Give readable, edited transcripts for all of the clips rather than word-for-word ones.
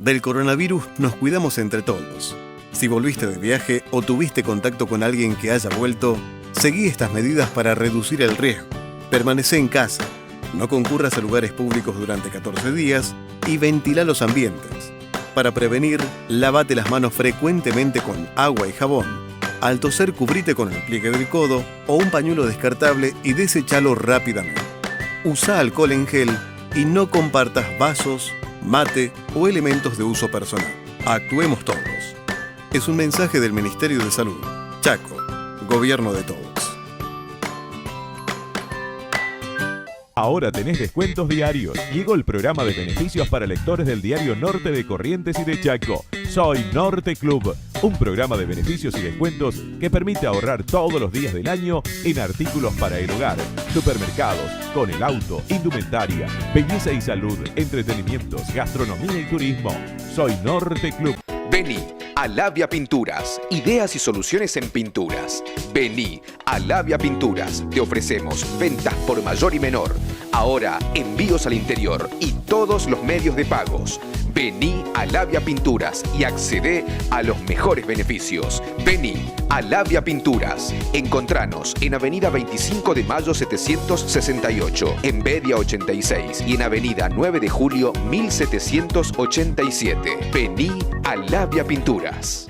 Del coronavirus nos cuidamos entre todos. Si volviste de viaje o tuviste contacto con alguien que haya vuelto, seguí estas medidas para reducir el riesgo. Permanecé en casa, no concurras a lugares públicos durante 14 días y ventila los ambientes. Para prevenir, lávate las manos frecuentemente con agua y jabón. Al toser, cubrite con el pliegue del codo o un pañuelo descartable y deséchalo rápidamente. Usa alcohol en gel y no compartas vasos, mate o elementos de uso personal. Actuemos todos. Es un mensaje del Ministerio de Salud. Chaco, Gobierno de todos. Ahora tenés descuentos diarios. Llegó el programa de beneficios para lectores del diario Norte de Corrientes y de Chaco. Soy Norte Club, un programa de beneficios y descuentos que permite ahorrar todos los días del año en artículos para el hogar, supermercados, con el auto, indumentaria, belleza y salud, entretenimientos, gastronomía y turismo. Soy Norte Club. Vení a Labia Pinturas, ideas y soluciones en pinturas. Vení a Labia Pinturas, te ofrecemos ventas por mayor y menor. Ahora envíos al interior y todos los medios de pagos. Vení a Labia Pinturas y accedé a los mejores beneficios. Vení a Labia Pinturas. Encontranos en Avenida 25 de Mayo 768, en Bedia 86 y en Avenida 9 de Julio 1787. Vení a Labia Pinturas.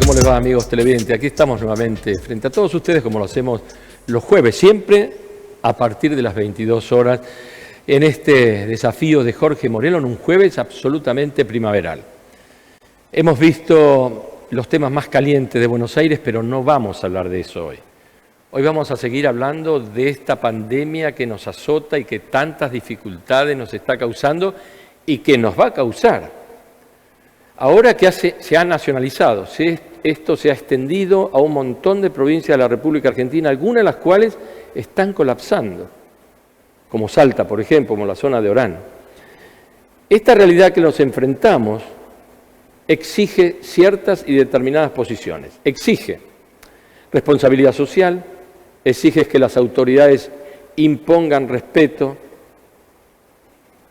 ¿Cómo les va, amigos televidentes? Aquí estamos nuevamente frente a todos ustedes, como lo hacemos los jueves, siempre a partir de las 22 horas, en este desafío de Jorge Morelo, en un jueves absolutamente primaveral. Hemos visto los temas más calientes de Buenos Aires, pero no vamos a hablar de eso hoy. Hoy vamos a seguir hablando de esta pandemia que nos azota y que tantas dificultades nos está causando y que nos va a causar. Ahora que se ha nacionalizado, esto se ha extendido a un montón de provincias de la República Argentina, algunas de las cuales están colapsando, como Salta, por ejemplo, como la zona de Orán. Esta realidad que nos enfrentamos exige ciertas y determinadas posiciones. Exige responsabilidad social, exige que las autoridades impongan respeto,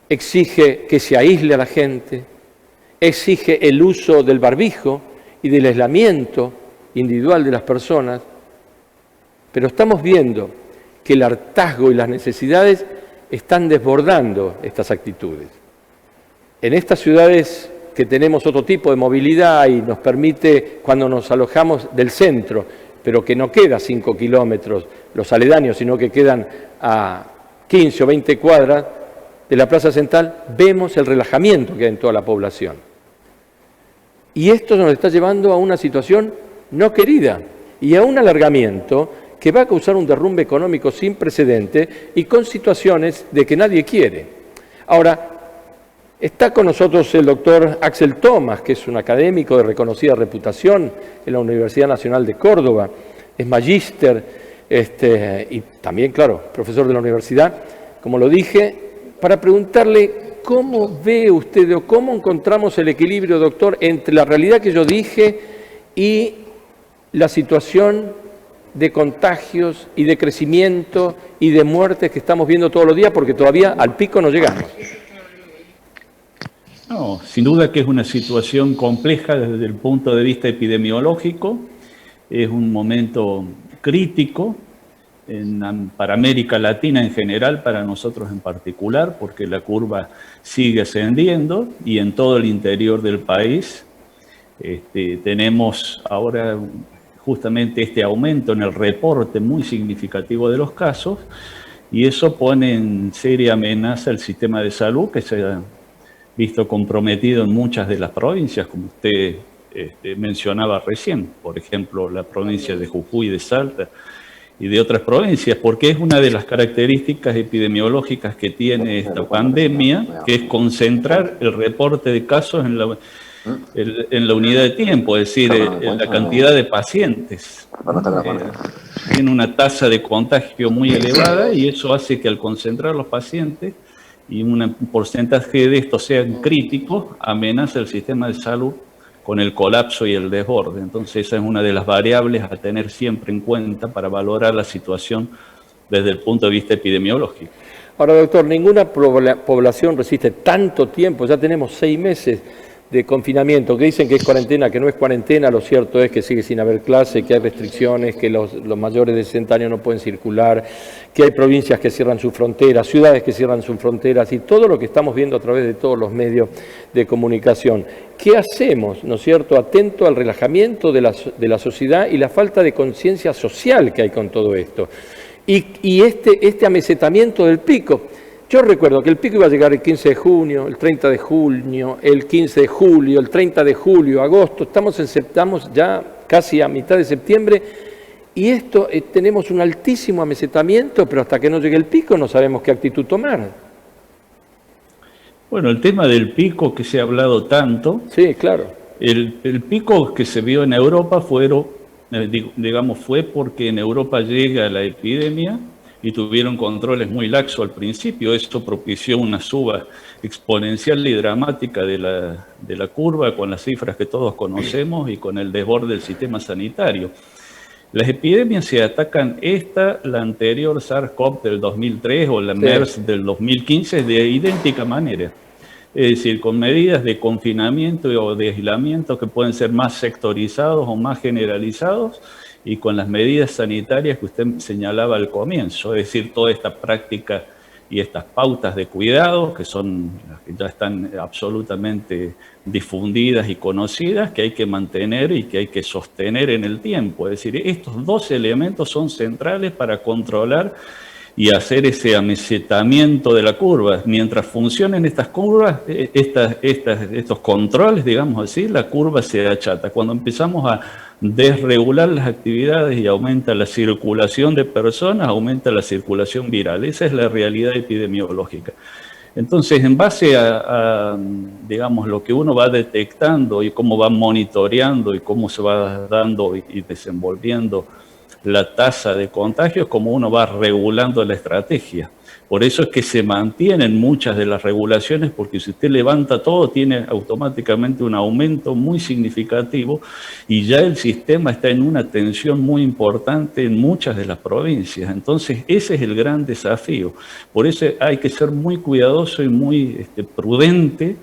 exige que se aísle a la gente, exige el uso del barbijo y del aislamiento individual de las personas, pero estamos viendo que el hartazgo y las necesidades están desbordando estas actitudes. En estas ciudades que tenemos otro tipo de movilidad y nos permite, cuando nos alojamos del centro, pero que no queda 5 kilómetros los aledaños, sino que quedan a 15 o 20 cuadras de la Plaza Central, vemos el relajamiento que hay en toda la población. Y esto nos está llevando a una situación no querida y a un alargamiento que va a causar un derrumbe económico sin precedente y con situaciones de que nadie quiere. Ahora, está con nosotros el doctor Axel Tomás, que es un académico de reconocida reputación en la Universidad Nacional de Córdoba, es magíster y también, claro, profesor de la universidad, como lo dije, para preguntarle cómo ve usted o cómo encontramos el equilibrio, doctor, entre la realidad que yo dije y la situación de contagios y de crecimiento y de muertes que estamos viendo todos los días, porque todavía al pico no llegamos. No, sin duda que es una situación compleja desde el punto de vista epidemiológico, es un momento crítico para América Latina en general, para nosotros en particular, porque la curva sigue ascendiendo y en todo el interior del país tenemos ahora justamente este aumento en el reporte muy significativo de los casos y eso pone en seria amenaza el sistema de salud que se ha visto comprometido en muchas de las provincias, como usted mencionaba recién, por ejemplo, la provincia de Jujuy, de Salta, y de otras provincias, porque es una de las características epidemiológicas que tiene esta pandemia, que es concentrar el reporte de casos en la unidad de tiempo, es decir, en la cantidad de pacientes. tiene una tasa de contagio muy elevada y eso hace que al concentrar los pacientes y un porcentaje de estos sean críticos, amenaza el sistema de salud con el colapso y el desborde. Entonces esa es una de las variables a tener siempre en cuenta para valorar la situación desde el punto de vista epidemiológico. Ahora, doctor, ninguna población resiste tanto tiempo, ya tenemos 6 meses de confinamiento, que dicen que es cuarentena, que no es cuarentena, lo cierto es que sigue sin haber clase, que hay restricciones, que los mayores de 60 años no pueden circular, que hay provincias que cierran sus fronteras, ciudades que cierran sus fronteras y todo lo que estamos viendo a través de todos los medios de comunicación. ¿Qué hacemos, no es cierto, atento al relajamiento de la sociedad y la falta de conciencia social que hay con todo esto? Y este amesetamiento del pico. Yo recuerdo que el pico iba a llegar el 15 de junio, el 30 de junio, el 15 de julio, el 30 de julio, agosto, estamos ya casi a mitad de septiembre y tenemos un altísimo amesetamiento, pero hasta que no llegue el pico no sabemos qué actitud tomar. Bueno, el tema del pico que se ha hablado tanto, sí, claro. El pico que se vio en Europa fue porque en Europa llega la epidemia y tuvieron controles muy laxos al principio. Esto propició una suba exponencial y dramática de la curva con las cifras que todos conocemos y con el desborde del sistema sanitario. Las epidemias se atacan la anterior SARS-CoV del 2003 o la MERS del 2015 de idéntica manera. Es decir, con medidas de confinamiento o de aislamiento que pueden ser más sectorizados o más generalizados, y con las medidas sanitarias que usted señalaba al comienzo, es decir, toda esta práctica y estas pautas de cuidado que ya están absolutamente difundidas y conocidas, que hay que mantener y que hay que sostener en el tiempo. Es decir, estos dos elementos son centrales para controlar y hacer ese amesetamiento de la curva. Mientras funcionen estas curvas, estos controles, digamos así, la curva se achata. Cuando empezamos a desregular las actividades y aumenta la circulación de personas, aumenta la circulación viral. Esa es la realidad epidemiológica. Entonces, en base a digamos, lo que uno va detectando y cómo va monitoreando y cómo se va dando y desenvolviendo la tasa de contagios, como uno va regulando la estrategia. Por eso es que se mantienen muchas de las regulaciones, porque si usted levanta todo, tiene automáticamente un aumento muy significativo y ya el sistema está en una tensión muy importante en muchas de las provincias. Entonces, ese es el gran desafío. Por eso hay que ser muy cuidadoso y muy prudente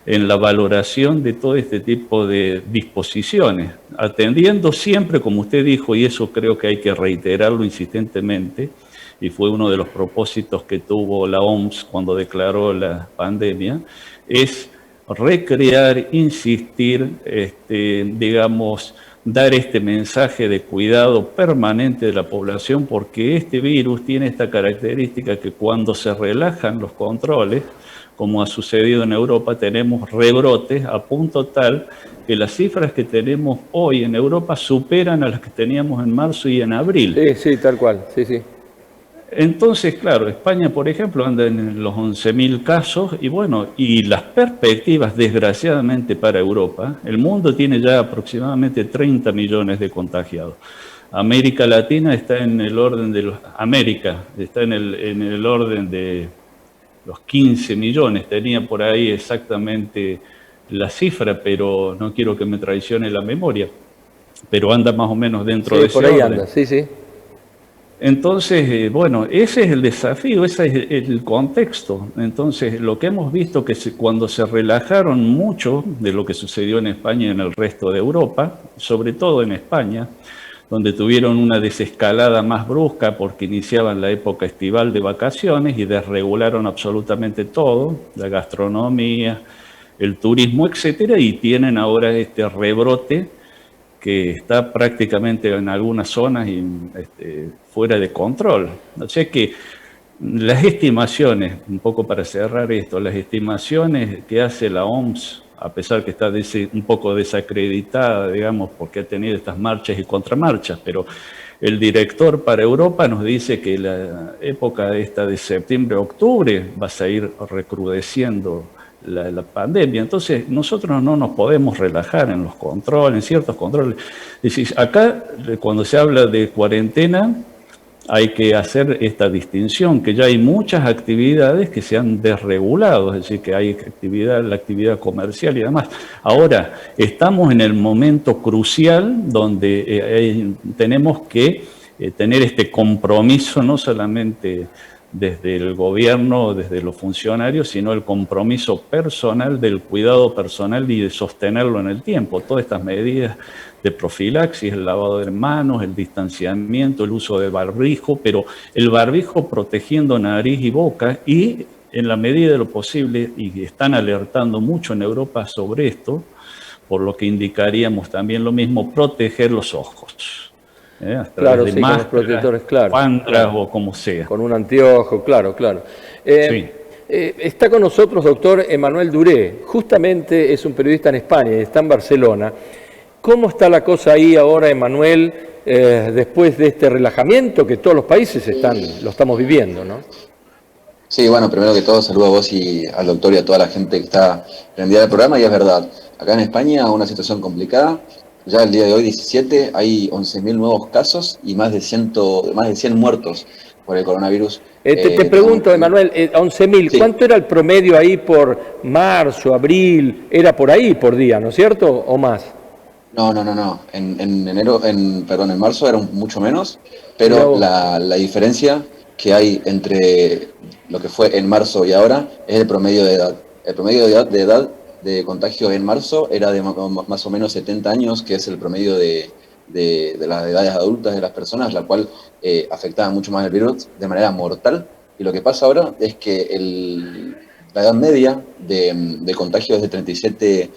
en la valoración de todo este tipo de disposiciones, atendiendo siempre, como usted dijo, y eso creo que hay que reiterarlo insistentemente, y fue uno de los propósitos que tuvo la OMS cuando declaró la pandemia, es recrear, insistir, digamos, dar este mensaje de cuidado permanente de la población, porque este virus tiene esta característica que cuando se relajan los controles, como ha sucedido en Europa, tenemos rebrotes a punto tal que las cifras que tenemos hoy en Europa superan a las que teníamos en marzo y en abril. Sí, tal cual, sí. Entonces, claro, España, por ejemplo, anda en los 11.000 casos y bueno, y las perspectivas, desgraciadamente para Europa, el mundo tiene ya aproximadamente 30 millones de contagiados. América Latina está en el orden de en el orden de los 15 millones, tenía por ahí exactamente la cifra, pero no quiero que me traicione la memoria, pero anda más o menos dentro de ese orden. Por ahí anda, sí. Entonces, bueno, ese es el desafío, ese es el contexto. Entonces, lo que hemos visto que cuando se relajaron mucho de lo que sucedió en España y en el resto de Europa, sobre todo en España, donde tuvieron una desescalada más brusca porque iniciaban la época estival de vacaciones y desregularon absolutamente todo, la gastronomía, el turismo, etcétera, y tienen ahora este rebrote que está prácticamente en algunas zonas fuera de control. O sea que las estimaciones, un poco para cerrar esto, las estimaciones que hace la OMS, a pesar que está un poco desacreditada, digamos, porque ha tenido estas marchas y contramarchas, pero el director para Europa nos dice que la época de septiembre-octubre va a seguir recrudeciendo la pandemia. Entonces, nosotros no nos podemos relajar en los controles, en ciertos controles. Es decir, acá, cuando se habla de cuarentena, hay que hacer esta distinción, que ya hay muchas actividades que se han desregulado, es decir, que hay la actividad comercial y demás. Ahora, estamos en el momento crucial donde tenemos que tener este compromiso, no solamente desde el gobierno, desde los funcionarios, sino el compromiso personal del cuidado personal y de sostenerlo en el tiempo. Todas estas medidas de profilaxis, el lavado de manos, el distanciamiento, el uso de barbijo, pero el barbijo protegiendo nariz y boca y en la medida de lo posible, y están alertando mucho en Europa sobre esto, por lo que indicaríamos también lo mismo, proteger los ojos. Claro, sí, con los protectores, claro. Claro. O como sea. Con un anteojo, claro, claro. Sí. Está con nosotros doctor Emanuel Duré, justamente es un periodista en España y está en Barcelona. ¿Cómo está la cosa ahí ahora, Emanuel, después de este relajamiento que todos los países lo estamos viviendo, ¿no? Sí, bueno, primero que todo saludo a vos y al doctor y a toda la gente que está prendida al programa, y es verdad, acá en España una situación complicada. Ya el día de hoy, 17, hay 11.000 nuevos casos y más de 100 muertos por el coronavirus. Te pregunto, Emanuel, 11.000, sí. ¿Cuánto era el promedio ahí por marzo, abril? Era por ahí por día, ¿no es cierto? ¿O más? No. En marzo era mucho menos, pero la diferencia que hay entre lo que fue en marzo y ahora es el promedio de edad. El promedio de edad de contagio en marzo era de más o menos 70 años, que es el promedio de las edades adultas de las personas, la cual afectaba mucho más el virus de manera mortal. Y lo que pasa ahora es que la edad media de contagio es de 37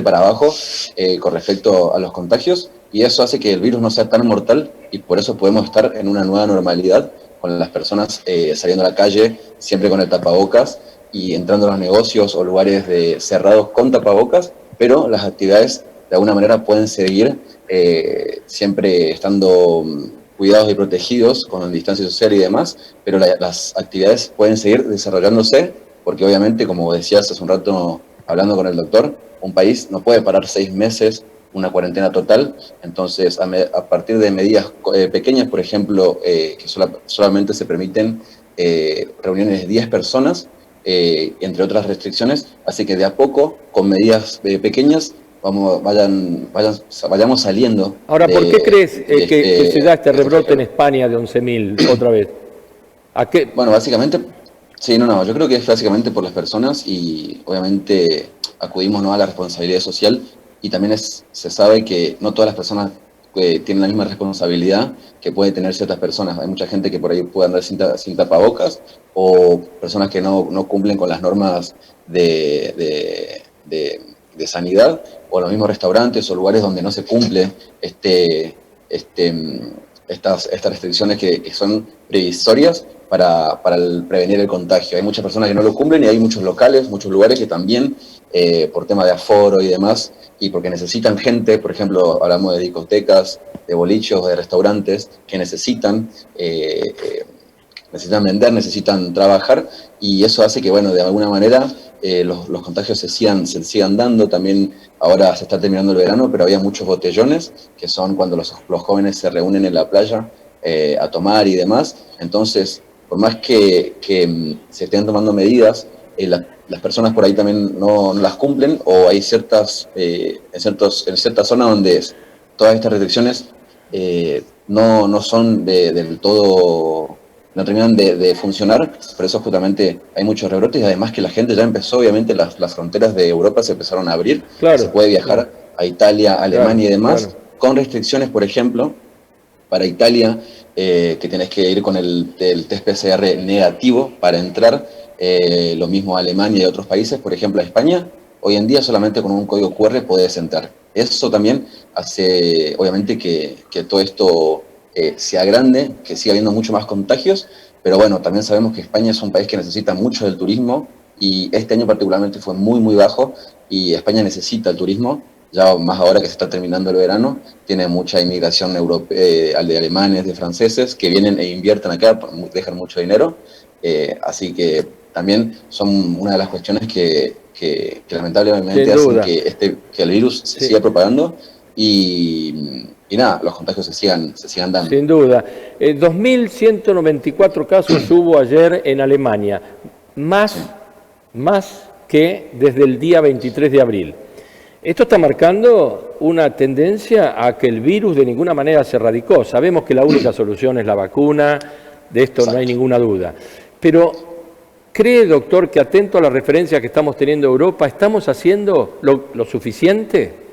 para abajo con respecto a los contagios, y eso hace que el virus no sea tan mortal, y por eso podemos estar en una nueva normalidad con las personas saliendo a la calle siempre con el tapabocas y entrando a los negocios o lugares cerrados con tapabocas, pero las actividades de alguna manera pueden seguir siempre estando cuidados y protegidos con distancia social y demás, pero las actividades pueden seguir desarrollándose, porque obviamente, como decías hace un rato hablando con el doctor, un país no puede parar 6 meses una cuarentena total. Entonces a partir de medidas pequeñas, por ejemplo, que solamente se permiten reuniones de 10 personas, entre otras restricciones, así que de a poco, con medidas pequeñas, vayamos saliendo. Ahora, ¿por qué crees que se da este rebrote en España de 11.000 otra vez? ¿A qué? Bueno, básicamente, sí, yo creo que es básicamente por las personas, y obviamente acudimos a la responsabilidad social, y también se sabe que no todas las personas tienen la misma responsabilidad que puede tener ciertas personas. Hay mucha gente que por ahí puede andar sin tapabocas, o personas que no cumplen con las normas de sanidad, o los mismos restaurantes o lugares donde no se cumple estas restricciones que son previsorias para prevenir el contagio. Hay muchas personas que no lo cumplen, y hay muchos locales, muchos lugares que también, por tema de aforo y demás, y porque necesitan gente, por ejemplo, hablamos de discotecas, de bolichos, de restaurantes, que necesitan vender, necesitan trabajar, y eso hace que, bueno, de alguna manera los contagios se sigan dando. También ahora se está terminando el verano, pero había muchos botellones, que son cuando los jóvenes se reúnen en la playa a tomar y demás. Entonces, por más que se estén tomando medidas, las personas por ahí también no las cumplen, o hay en ciertas zonas donde todas estas restricciones no son del todo, no terminan de funcionar. Por eso justamente hay muchos rebrotes, y además que la gente ya empezó, obviamente las fronteras de Europa se empezaron a abrir, claro, se puede viajar a Italia, Alemania, claro, y demás, claro, con restricciones. Por ejemplo, para Italia, que tenés que ir con el test PCR negativo para entrar, lo mismo a Alemania y a otros países. Por ejemplo, a España, hoy en día solamente con un código QR podés entrar. Eso también hace, obviamente, que todo esto sea grande, que siga habiendo mucho más contagios, pero bueno, también sabemos que España es un país que necesita mucho del turismo, y este año particularmente fue muy, muy bajo, y España necesita el turismo, ya más ahora que se está terminando el verano. Tiene mucha inmigración de alemanes, de franceses, que vienen e invierten acá, dejan mucho dinero, así que también son una de las cuestiones que lamentablemente hacen que el virus se siga propagando y nada, los contagios se sigan dando. Sin duda. 2.194 casos hubo ayer en Alemania, más que desde el día 23 de abril. Esto está marcando una tendencia a que el virus de ninguna manera se erradicó. Sabemos que la única solución es la vacuna, de esto no hay ninguna duda. Pero, ¿cree, doctor, que atento a la referencia que estamos teniendo en Europa, estamos haciendo lo suficiente?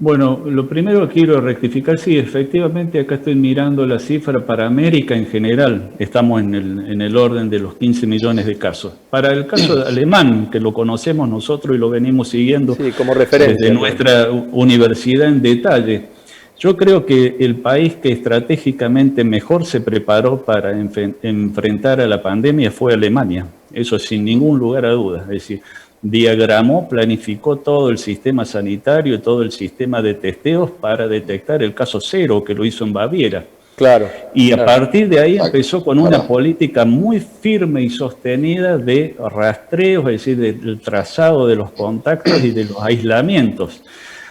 Bueno, lo primero que quiero rectificar, sí, efectivamente acá estoy mirando la cifra para América en general, estamos en el orden de los 15 millones de casos. Para el caso alemán, que lo conocemos nosotros y lo venimos siguiendo como referencia desde nuestra universidad en detalle, yo creo que el país que estratégicamente mejor se preparó para enfrentar a la pandemia fue Alemania, eso sin ningún lugar a dudas, es decir, diagramó, planificó todo el sistema sanitario, todo el sistema de testeos para detectar el caso cero, que lo hizo en Baviera. Claro. Y a partir de ahí empezó con una política muy firme y sostenida de rastreos, es decir, del trazado de los contactos y de los aislamientos.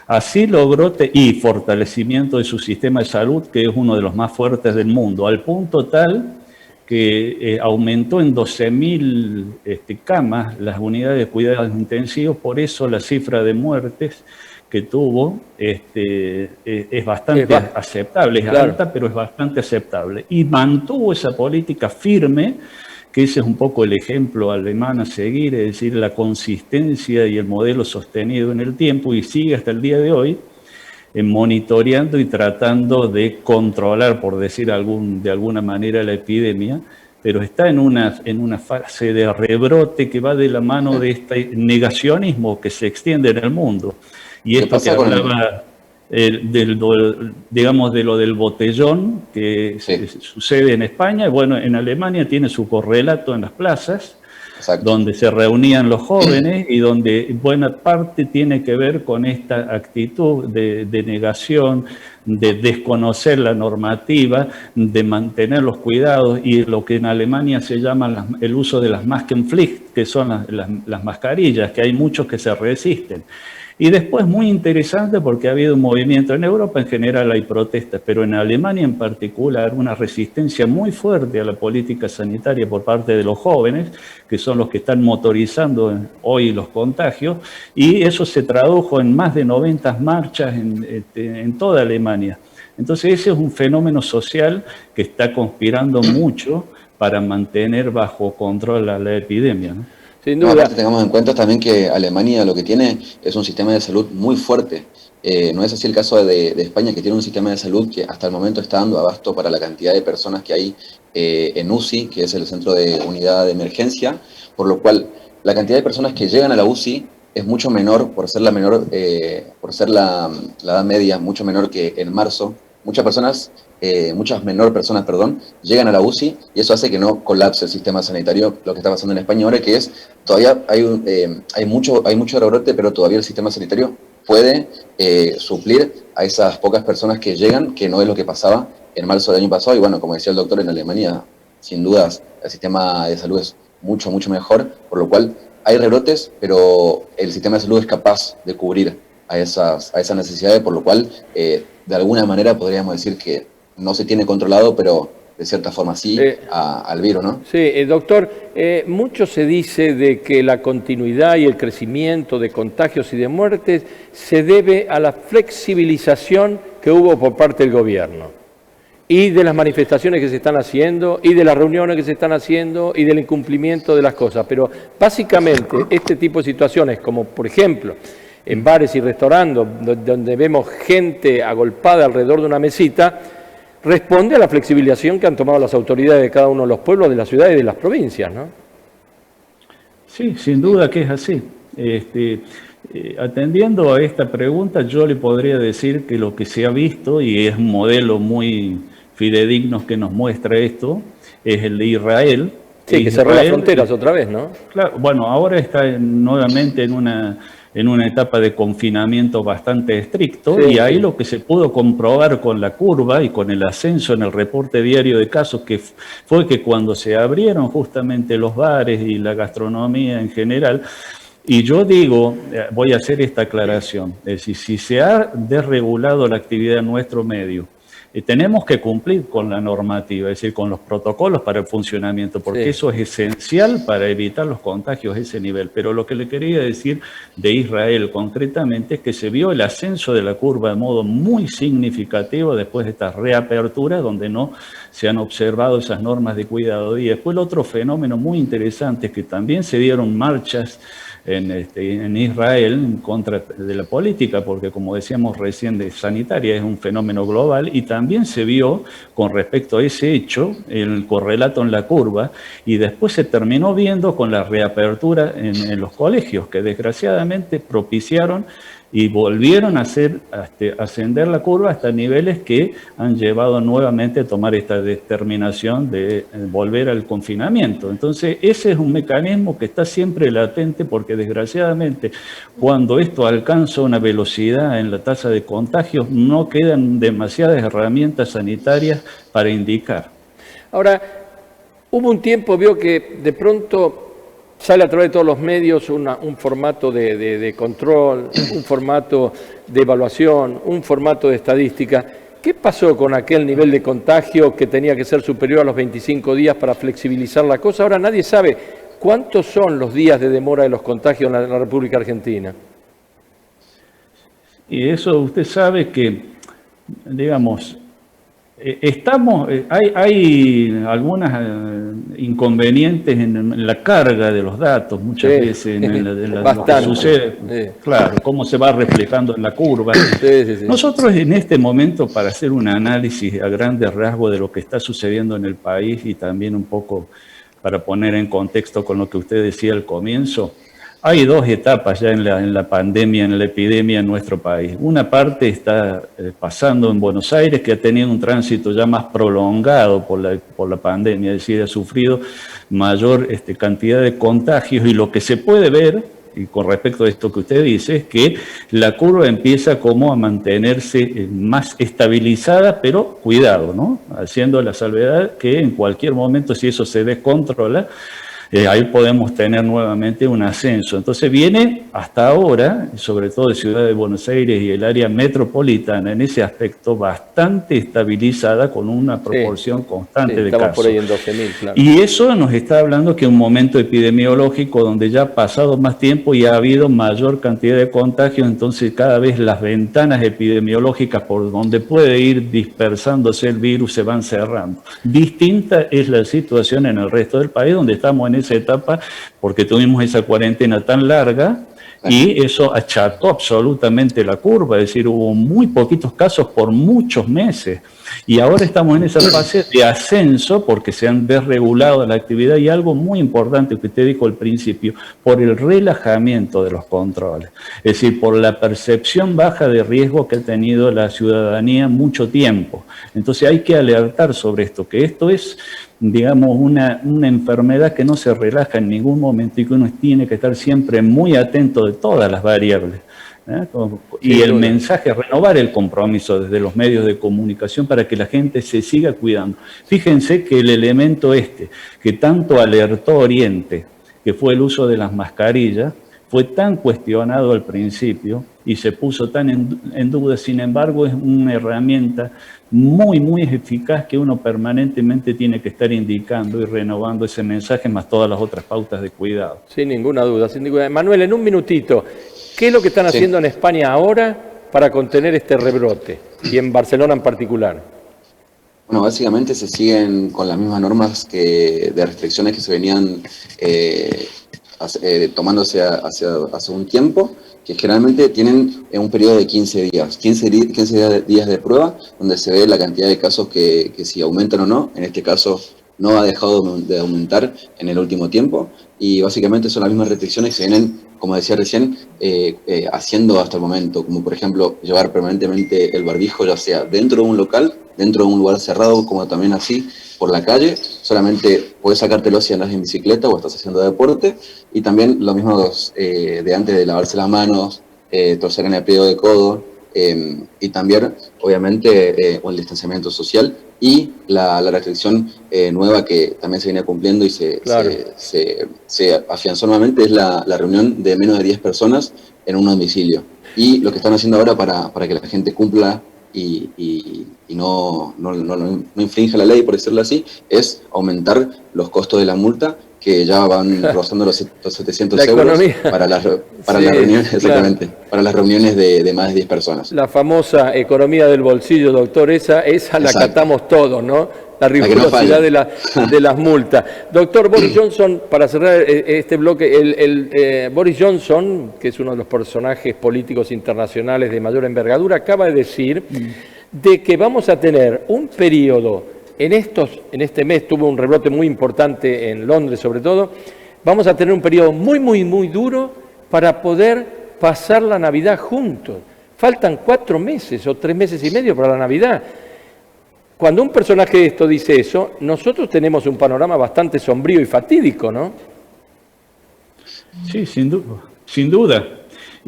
Así logró, y fortalecimiento de su sistema de salud, que es uno de los más fuertes del mundo, al punto tal que aumentó en 12.000 camas las unidades de cuidados intensivos, por eso la cifra de muertes que tuvo es bastante aceptable, es alta, pero es bastante aceptable. Y mantuvo esa política firme, que ese es un poco el ejemplo alemán a seguir, es decir, la consistencia y el modelo sostenido en el tiempo, y sigue hasta el día de hoy, monitoreando y tratando de controlar, por decir de alguna manera, la epidemia, pero está en una fase de rebrote que va de la mano de este negacionismo que se extiende en el mundo. Y esto que hablaba, digamos, de lo del botellón que sucede en España, bueno, en Alemania tiene su correlato en las plazas, donde se reunían los jóvenes y donde buena parte tiene que ver con esta actitud de negación, de desconocer la normativa, de mantener los cuidados y lo que en Alemania se llama el uso de las Maskenpflicht, que son las mascarillas, que hay muchos que se resisten. Y después, muy interesante, porque ha habido un movimiento en Europa, en general hay protestas, pero en Alemania en particular, una resistencia muy fuerte a la política sanitaria por parte de los jóvenes, que son los que están motorizando hoy los contagios, y eso se tradujo en más de 90 marchas en toda Alemania. Entonces ese es un fenómeno social que está conspirando mucho para mantener bajo control la epidemia, ¿no? Sin duda. Aparte, tengamos en cuenta también que Alemania lo que tiene es un sistema de salud muy fuerte. No es así el caso de España, que tiene un sistema de salud que hasta el momento está dando abasto para la cantidad de personas que hay en UCI, que es el centro de unidad de emergencia, por lo cual la cantidad de personas que llegan a la UCI es mucho menor, por ser la edad media, mucho menor que en marzo. Muchas menor personas, llegan a la UCI y eso hace que no colapse el sistema sanitario. Lo que está pasando en España ahora, que es todavía hay mucho rebrote, pero todavía el sistema sanitario puede suplir a esas pocas personas que llegan, que no es lo que pasaba en marzo del año pasado. Y bueno, como decía el doctor, en Alemania, sin dudas, el sistema de salud es mucho mejor, por lo cual hay rebrotes, pero el sistema de salud es capaz de cubrir a esas necesidades, por lo cual de alguna manera podríamos decir que no se tiene controlado, pero de cierta forma sí al virus, ¿no? Sí, doctor, mucho se dice de que la continuidad y el crecimiento de contagios y de muertes se debe a la flexibilización que hubo por parte del gobierno y de las manifestaciones que se están haciendo y de las reuniones que se están haciendo y del incumplimiento de las cosas. Pero básicamente este tipo de situaciones, como por ejemplo en bares y restaurantes, donde vemos gente agolpada alrededor de una mesita, responde a la flexibilización que han tomado las autoridades de cada uno de los pueblos, de las ciudades y de las provincias, ¿no? Sí, sin duda que es así. Atendiendo a esta pregunta, yo le podría decir que lo que se ha visto, y es un modelo muy fidedigno que nos muestra esto, es el de Israel. Sí, que cerró las fronteras otra vez, ¿no? Claro, bueno, ahora está nuevamente en en una etapa de confinamiento bastante estricto, Sí, y ahí sí. lo que se pudo comprobar con la curva y con el ascenso en el reporte diario de casos, que fue que cuando se abrieron justamente los bares y la gastronomía en general, y yo digo, voy a hacer esta aclaración, es decir, si se ha desregulado la actividad en nuestro medio, tenemos que cumplir con la normativa, es decir, con los protocolos para el funcionamiento, porque Sí. eso es esencial para evitar los contagios a ese nivel. Pero lo que le quería decir de Israel concretamente es que se vio el ascenso de la curva de modo muy significativo después de esta reapertura, donde no se han observado esas normas de cuidado. Y después el otro fenómeno muy interesante es que también se dieron marchas en Israel en contra de la política, porque como decíamos recién, de sanitaria es un fenómeno global, y también se vio con respecto a ese hecho el correlato en la curva, y después se terminó viendo con la reapertura en los colegios, que desgraciadamente propiciaron y volvieron a ascender la curva hasta niveles que han llevado nuevamente a tomar esta determinación de volver al confinamiento. Entonces, ese es un mecanismo que está siempre latente, porque desgraciadamente cuando esto alcanza una velocidad en la tasa de contagios, no quedan demasiadas herramientas sanitarias para indicar. Ahora, hubo un tiempo, vio que de pronto sale a través de todos los medios un formato de control, un formato de evaluación, un formato de estadística. ¿Qué pasó con aquel nivel de contagio que tenía que ser superior a los 25 días para flexibilizar la cosa? Ahora nadie sabe cuántos son los días de demora de los contagios en la República Argentina. Y eso usted sabe que, digamos, hay algunos inconvenientes en la carga de los datos, muchas veces en lo que sucede, claro, cómo se va reflejando en la curva. Sí. Nosotros en este momento, para hacer un análisis a grandes rasgos de lo que está sucediendo en el país, y también un poco para poner en contexto con lo que usted decía al comienzo, hay dos etapas ya en la pandemia, en la epidemia en nuestro país. Una parte está pasando en Buenos Aires, que ha tenido un tránsito ya más prolongado por la pandemia, es decir, ha sufrido mayor cantidad de contagios, y lo que se puede ver, y con respecto a esto que usted dice, es que la curva empieza como a mantenerse más estabilizada, pero cuidado, ¿no? Haciendo la salvedad que en cualquier momento, si eso se descontrola, ahí podemos tener nuevamente un ascenso. Entonces viene hasta ahora, sobre todo de Ciudad de Buenos Aires y el área metropolitana, en ese aspecto bastante estabilizada, con una proporción constante de casos. Estamos por ahí en 12.000, claro. Y eso nos está hablando que un momento epidemiológico donde ya ha pasado más tiempo y ha habido mayor cantidad de contagios, entonces cada vez las ventanas epidemiológicas por donde puede ir dispersándose el virus se van cerrando. Distinta es la situación en el resto del país, donde estamos en esa etapa porque tuvimos esa cuarentena tan larga y eso acható absolutamente la curva, es decir, hubo muy poquitos casos por muchos meses, y ahora estamos en esa fase de ascenso porque se han desregulado la actividad, y algo muy importante que usted dijo al principio, por el relajamiento de los controles, es decir, por la percepción baja de riesgo que ha tenido la ciudadanía mucho tiempo. Entonces hay que alertar sobre esto, que esto es, digamos, una enfermedad que no se relaja en ningún momento y que uno tiene que estar siempre muy atento de todas las variables. Y el mensaje, renovar el compromiso desde los medios de comunicación para que la gente se siga cuidando. Fíjense que el elemento que tanto alertó Oriente, que fue el uso de las mascarillas, fue tan cuestionado al principio y se puso tan en duda, sin embargo es una herramienta muy, muy eficaz que uno permanentemente tiene que estar indicando y renovando ese mensaje, más todas las otras pautas de cuidado. Sin ninguna duda, sin ninguna duda. Manuel, en un minutito, ¿qué es lo que están haciendo en España ahora para contener este rebrote? Y en Barcelona en particular. Bueno, básicamente se siguen con las mismas normas de restricciones que se venían tomándose hace un tiempo, que generalmente tienen un periodo de 15 días, 15 días de prueba, donde se ve la cantidad de casos que si aumentan o no. En este caso no ha dejado de aumentar en el último tiempo, y básicamente son las mismas restricciones que se vienen, como decía recién, haciendo hasta el momento, como por ejemplo llevar permanentemente el barbijo, ya sea dentro de un local, dentro de un lugar cerrado, como también así por la calle. Solamente puedes sacártelo si andas en bicicleta o estás haciendo deporte, y también lo mismo de antes de lavarse las manos, toser en el pliego de codo, y también obviamente el distanciamiento social y la restricción nueva que también se viene cumpliendo y se afianzó nuevamente, es la reunión de menos de 10 personas en un domicilio. Y lo que están haciendo ahora para que la gente cumpla y no infrinja la ley, por decirlo así, es aumentar los costos de la multa, que ya van rozando los 700 euros para las reuniones, exactamente, claro, para las reuniones de más de 10 personas. La famosa economía del bolsillo, doctor, esa la catamos todos, ¿no? La rigurosidad de las multas. Doctor, Boris Johnson, para cerrar este bloque, Boris Johnson, que es uno de los personajes políticos internacionales de mayor envergadura, acaba de decir de que vamos a tener un periodo. En este mes tuvo un rebrote muy importante en Londres, sobre todo. Vamos a tener un periodo muy, muy, muy duro para poder pasar la Navidad juntos. Faltan 4 meses o 3 meses y medio para la Navidad. Cuando un personaje de esto dice eso, nosotros tenemos un panorama bastante sombrío y fatídico, ¿no? Sí, sin duda.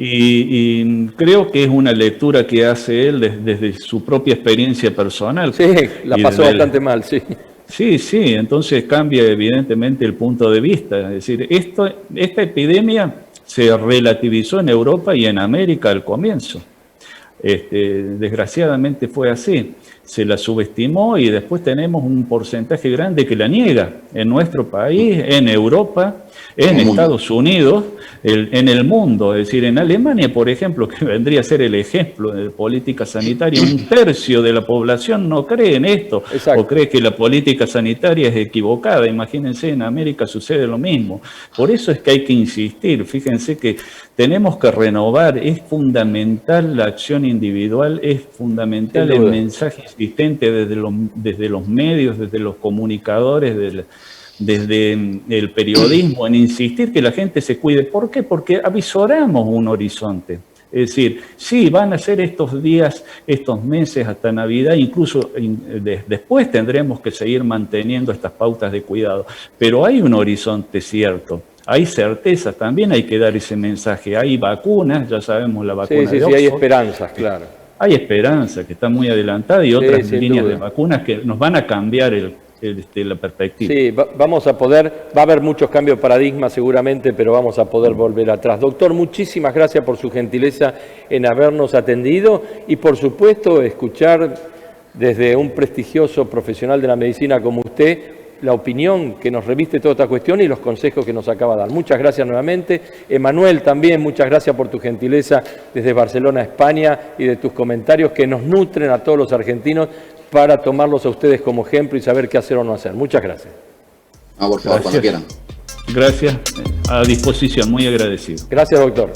Y creo que es una lectura que hace él desde su propia experiencia personal. Sí, la pasó bastante mal, sí. Sí, entonces cambia evidentemente el punto de vista. Es decir, esta epidemia se relativizó en Europa y en América al comienzo. Desgraciadamente fue así. Se la subestimó y después tenemos un porcentaje grande que la niega en nuestro país, en Europa, en Estados Unidos, en el mundo. Es decir, en Alemania, por ejemplo, que vendría a ser el ejemplo de política sanitaria, 1/3 de la población no cree en esto. Exacto. O cree que la política sanitaria es equivocada. Imagínense, en América sucede lo mismo. Por eso es que hay que insistir. Fíjense que tenemos que renovar, es fundamental la acción individual, es fundamental el mensaje existente desde los medios, desde los comunicadores, desde el periodismo, en insistir que la gente se cuide. ¿Por qué? Porque avisoramos un horizonte. Es decir, sí, van a ser estos días, estos meses hasta Navidad, incluso después tendremos que seguir manteniendo estas pautas de cuidado, pero hay un horizonte cierto. Hay certezas, también hay que dar ese mensaje. Hay vacunas, ya sabemos la vacuna de Oxford. Sí, hay esperanzas, claro. Hay esperanza, que está muy adelantada, y otras líneas de vacunas que nos van a cambiar la perspectiva. Sí, va a haber muchos cambios de paradigma seguramente, pero vamos a poder volver atrás. Doctor, muchísimas gracias por su gentileza en habernos atendido y, por supuesto, escuchar desde un prestigioso profesional de la medicina como usted la opinión que nos reviste toda esta cuestión y los consejos que nos acaba de dar. Muchas gracias nuevamente. Emanuel, también muchas gracias por tu gentileza desde Barcelona, España, y de tus comentarios que nos nutren a todos los argentinos para tomarlos a ustedes como ejemplo y saber qué hacer o no hacer. Muchas gracias. Por favor, cuando quieran. Gracias, a disposición, muy agradecido. Gracias, doctor.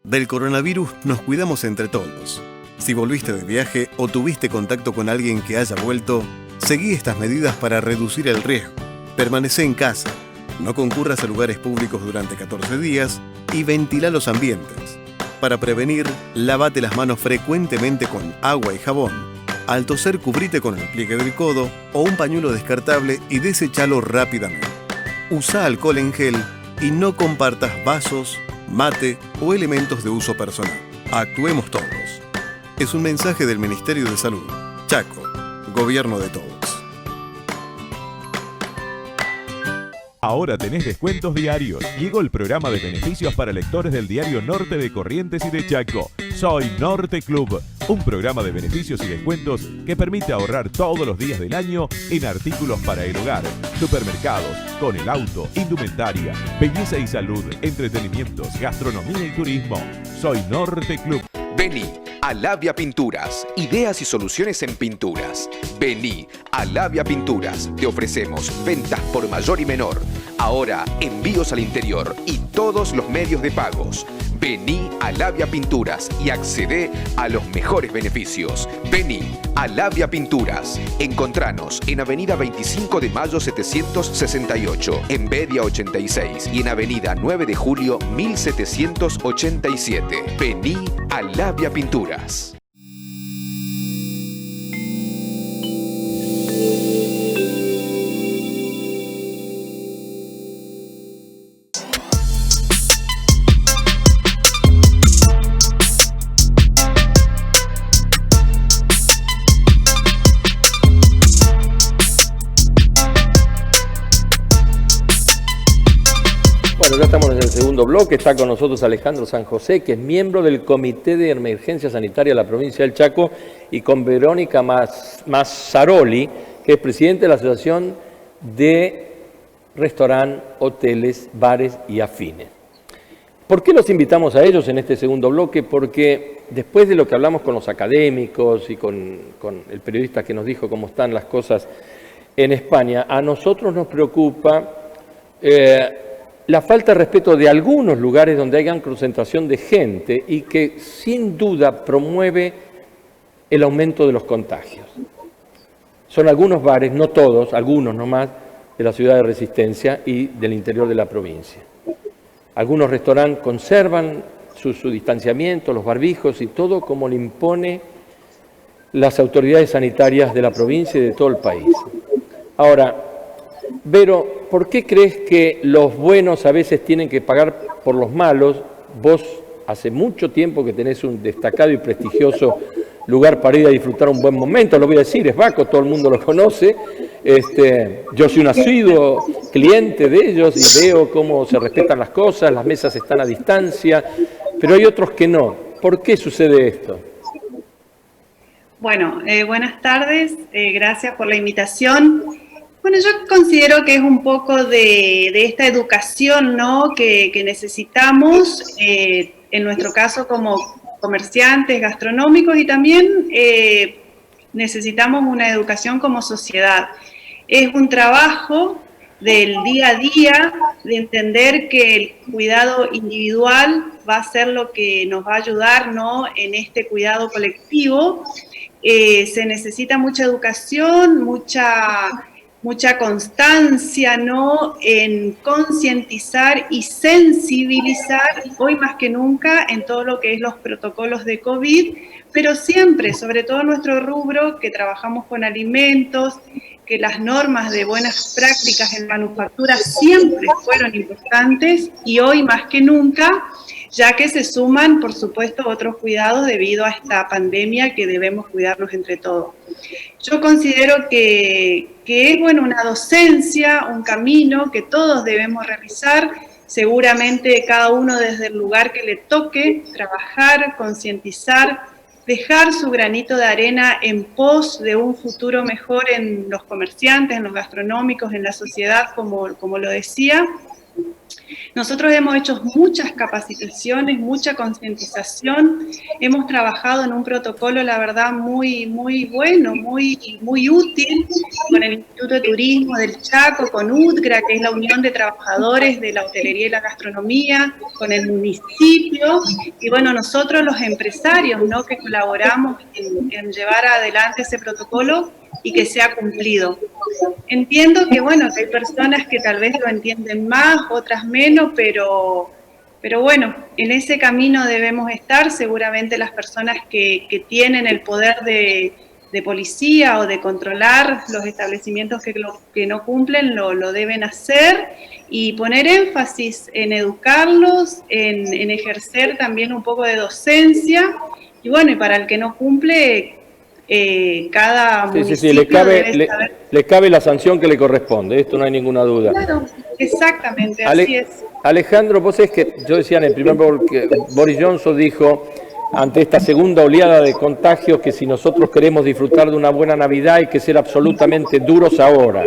Del coronavirus nos cuidamos entre todos. Si volviste de viaje o tuviste contacto con alguien que haya vuelto, seguí estas medidas para reducir el riesgo. Permanecé en casa, no concurras a lugares públicos durante 14 días y ventila los ambientes. Para prevenir, lávate las manos frecuentemente con agua y jabón. Al toser, cubrite con el pliegue del codo o un pañuelo descartable y deséchalo rápidamente. Usa alcohol en gel y no compartas vasos, mate o elementos de uso personal. Actuemos todos. Es un mensaje del Ministerio de Salud. Chaco, Gobierno de todos. Ahora tenés descuentos diarios. Llegó el programa de beneficios para lectores del diario Norte de Corrientes y de Chaco. Soy Norte Club, un programa de beneficios y descuentos que permite ahorrar todos los días del año en artículos para el hogar, supermercados, con el auto, indumentaria, belleza y salud, entretenimientos, gastronomía y turismo. Soy Norte Club. Vení a Labia Pinturas, ideas y soluciones en pinturas. Vení a Labia Pinturas, te ofrecemos ventas por mayor y menor. Ahora envíos al interior y todos los medios de pagos. Vení a Labia Pinturas y accedé a los mejores beneficios. Vení a Labia Pinturas. Encontranos en Avenida 25 de Mayo 768, en Bedia 86 y en Avenida 9 de Julio 1787. Vení a Labia Pinturas. Bueno, ya estamos en el segundo bloque. Está con nosotros Alejandro San José, que es miembro del Comité de Emergencia Sanitaria de la provincia del Chaco, y con Verónica Mazzaroli, que es presidente de la Asociación de Restaurantes, Hoteles, Bares y Afines. ¿Por qué los invitamos a ellos en este segundo bloque? Porque después de lo que hablamos con los académicos y con el periodista que nos dijo cómo están las cosas en España, a nosotros nos preocupa la falta de respeto de algunos lugares donde haya concentración de gente y que sin duda promueve el aumento de los contagios. Son algunos bares, no todos, algunos nomás, de la ciudad de Resistencia y del interior de la provincia. Algunos restaurantes conservan su distanciamiento, los barbijos y todo como le impone las autoridades sanitarias de la provincia y de todo el país. Ahora, Vero, ¿por qué crees que los buenos a veces tienen que pagar por los malos? Vos hace mucho tiempo que tenés un destacado y prestigioso lugar para ir a disfrutar un buen momento, lo voy a decir, es Baco, todo el mundo lo conoce. Yo soy un asiduo cliente de ellos y veo cómo se respetan las cosas, las mesas están a distancia, pero hay otros que no. ¿Por qué sucede esto? Bueno, buenas tardes, gracias por la invitación. Bueno, yo considero que es un poco de esta educación, ¿no?, que necesitamos, en nuestro caso como comerciantes gastronómicos, y también necesitamos una educación como sociedad. Es un trabajo del día a día de entender que el cuidado individual va a ser lo que nos va a ayudar, ¿no?, en este cuidado colectivo. Se necesita mucha educación, mucha constancia, ¿no?, en concientizar y sensibilizar, hoy más que nunca, en todo lo que es los protocolos de COVID, pero siempre, sobre todo en nuestro rubro, que trabajamos con alimentos, que las normas de buenas prácticas en manufactura siempre fueron importantes, y hoy más que nunca, ya que se suman, por supuesto, otros cuidados debido a esta pandemia que debemos cuidarnos entre todos. Yo considero que es, bueno, una docencia, un camino que todos debemos realizar, seguramente cada uno desde el lugar que le toque, trabajar, concientizar, dejar su granito de arena en pos de un futuro mejor en los comerciantes, en los gastronómicos, en la sociedad, como lo decía. Nosotros hemos hecho muchas capacitaciones, mucha concientización, hemos trabajado en un protocolo, la verdad, muy bueno, muy útil, con el Instituto de Turismo del Chaco, con UTGRA, que es la Unión de Trabajadores de la Hotelería y la Gastronomía, con el municipio, y bueno, nosotros los empresarios, ¿no?, que colaboramos en llevar adelante ese protocolo y que sea cumplido. Entiendo que, bueno, que hay personas que tal vez lo entienden más, otras menos, pero bueno, en ese camino debemos estar. Seguramente las personas que tienen el poder de policía o de controlar los establecimientos que no cumplen lo deben hacer, y poner énfasis en educarlos, en ejercer también un poco de docencia, y bueno, y para el que no cumple, cada municipio le cabe la sanción que le corresponde, esto no hay ninguna duda. Claro, exactamente, así es. Alejandro, vos es que yo decía en el primer bloque, Boris Johnson dijo ante esta segunda oleada de contagios que si nosotros queremos disfrutar de una buena Navidad hay que ser absolutamente duros ahora,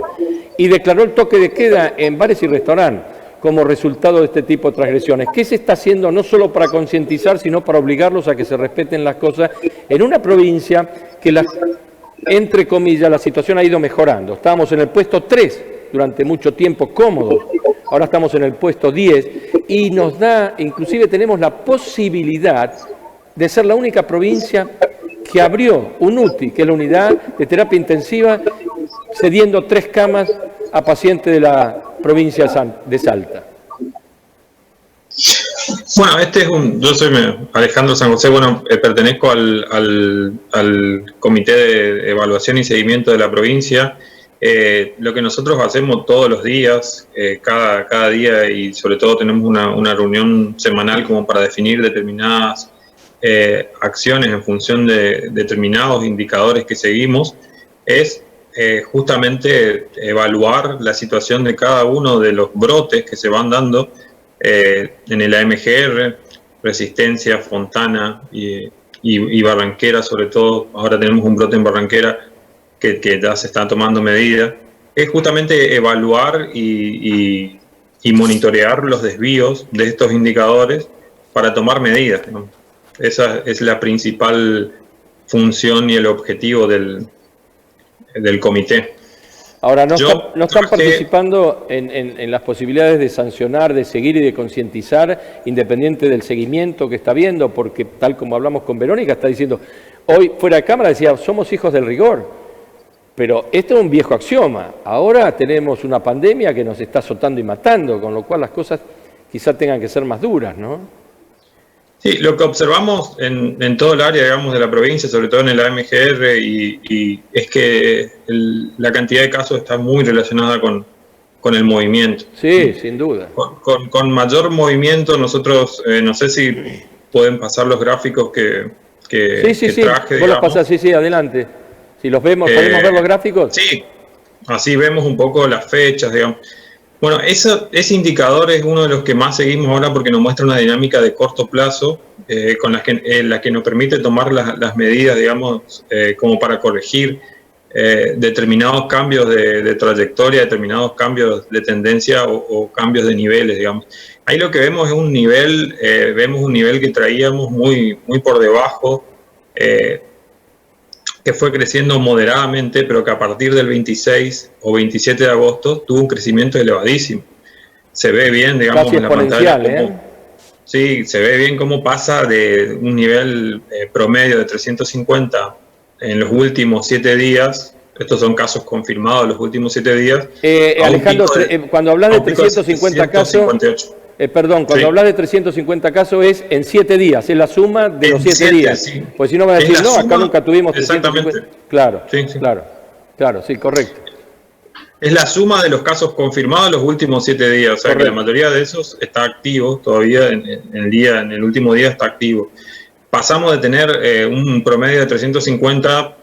y declaró el toque de queda en bares y restaurantes. como resultado de este tipo de transgresiones. ¿Qué se está haciendo no solo para concientizar, sino para obligarlos a que se respeten las cosas en una provincia que, entre comillas, la situación ha ido mejorando? Estábamos en el puesto 3 durante mucho tiempo, cómodos. Ahora estamos en el puesto 10 y nos da, inclusive tenemos la posibilidad de ser la única provincia que abrió un UTI, que es la unidad de terapia intensiva, cediendo 3 camas a pacientes de la provincia de Salta. Bueno, yo soy Alejandro San José, pertenezco al Comité de Evaluación y Seguimiento de la provincia. Lo que nosotros hacemos todos los días, cada día, y sobre todo tenemos una reunión semanal como para definir determinadas acciones en función de determinados indicadores que seguimos, es justamente evaluar la situación de cada uno de los brotes que se van dando en el AMGR, Resistencia, Fontana y Barranquera, sobre todo. Ahora tenemos un brote en Barranquera que ya se están tomando medidas. Es justamente evaluar y monitorear los desvíos de estos indicadores para tomar medidas, ¿no? Esa es la principal función y el objetivo del comité. Ahora, ¿no están participando en las posibilidades de sancionar, de seguir y de concientizar, independiente del seguimiento que está viendo? Porque tal como hablamos con Verónica, está diciendo, hoy fuera de cámara decía, somos hijos del rigor. Pero esto es un viejo axioma. Ahora tenemos una pandemia que nos está azotando y matando, con lo cual las cosas quizás tengan que ser más duras, ¿no? Sí, lo que observamos en todo el área, digamos, de la provincia, sobre todo en el AMGR, y es que la cantidad de casos está muy relacionada con el movimiento. Sí, sin duda. Con mayor movimiento, nosotros, no sé si pueden pasar los gráficos que traje. Vos los pasás, sí, adelante. Si los vemos, ¿podemos ver los gráficos? Sí, así vemos un poco las fechas, digamos. Bueno, ese indicador es uno de los que más seguimos ahora porque nos muestra una dinámica de corto plazo con la que nos permite tomar las medidas, digamos, como para corregir determinados cambios de trayectoria, determinados cambios de tendencia o cambios de niveles, digamos. Ahí lo que vemos es un nivel que traíamos muy por debajo, que fue creciendo moderadamente, pero que a partir del 26 o 27 de agosto tuvo un crecimiento elevadísimo. Se ve bien, digamos, casi en la pantalla. Sí, se ve bien cómo pasa de un nivel promedio de 350 en los últimos 7 días. Estos son casos confirmados los últimos 7 días. Alejandro, cuando hablas de 350 casos... cuando hablas de 350 casos es en 7 días, es la suma de los 7 días. Sí. Pues si no me vas a decir, no, acá nunca tuvimos 350. Claro, sí. Claro, sí, correcto. Es la suma de los casos confirmados los últimos 7 días, o sea correcto. Que la mayoría de esos está activo todavía, en el último día está activo. Pasamos de tener un promedio de 350